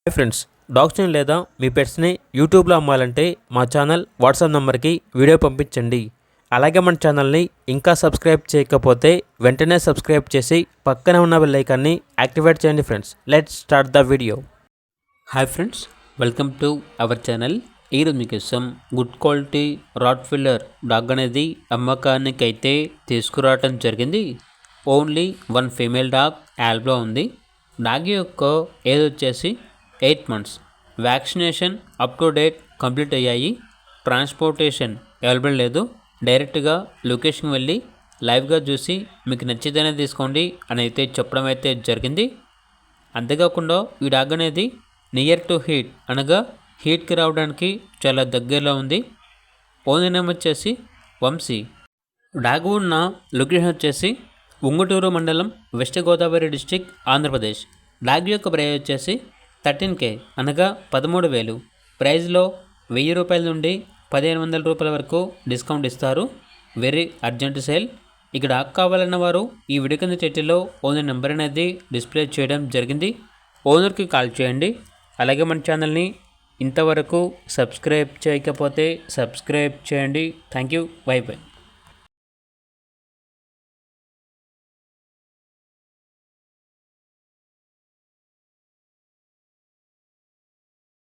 Hi friends, డాగ్స్ని లేదా మీ పెట్స్ని యూట్యూబ్లో అమ్మాలంటే మా ఛానల్ వాట్సాప్ నెంబర్కి వీడియో పంపించండి. అలాగే మన ఛానల్ని ఇంకా సబ్స్క్రైబ్ చేయకపోతే వెంటనే సబ్స్క్రైబ్ చేసి పక్కనే ఉన్న బెల్ ఐకాన్ని యాక్టివేట్ చేయండి. Friends, let's start the video. Hi friends, welcome to our channel. ఈరోజు మీకోసం గుడ్ క్వాలిటీ రాట్వీలర్ డాగ్ అనేది అమ్మకానికి అయితే తీసుకురావటం జరిగింది. ఓన్లీ వన్ ఫీమేల్ డాగ్ యాల్బ్లో ఉంది. డాగ్ యొక్క ఏజ్ వచ్చేసి 8 months. Vaccination up to date complete అయ్యాయి. ట్రాన్స్పోర్టేషన్ అవైలబుల్ లేదు. డైరెక్ట్గా లొకేషన్కి వెళ్ళి లైవ్గా చూసి మీకు నచ్చితేనే తీసుకోండి అని అయితే చెప్పడం అయితే జరిగింది. అంతేకాకుండా ఈ డాగ్ అనేది నియర్ టు హీట్ అనగా హీట్కి రావడానికి చాలా దగ్గరలో ఉంది. ఓనర్ నేమ్ వచ్చేసి వంశీ. డాగ్ ఉన్న లొకేషన్ వచ్చేసి ఉంగుటూరు మండలం, west Godavari district, Andhra Pradesh. Dog యొక్క ప్రైస్ వచ్చేసి 13K అనగా 13,000. ప్రైజ్లో 1,000 రూపాయల నుండి 1,500 రూపాయల వరకు డిస్కౌంట్ ఇస్తారు. Very urgent sale. ఇక్కడ డాగ్ కావాలన్న వారు ఈ వీడియో కింద టైటిల్లో ఓనర్ నెంబర్ అనేది డిస్ప్లే చేయడం జరిగింది. ఓనర్కి కాల్ చేయండి. అలాగే మన ఛానల్ని ఇంతవరకు సబ్స్క్రైబ్ చేయకపోతే సబ్స్క్రైబ్ చేయండి. Thank you. By by.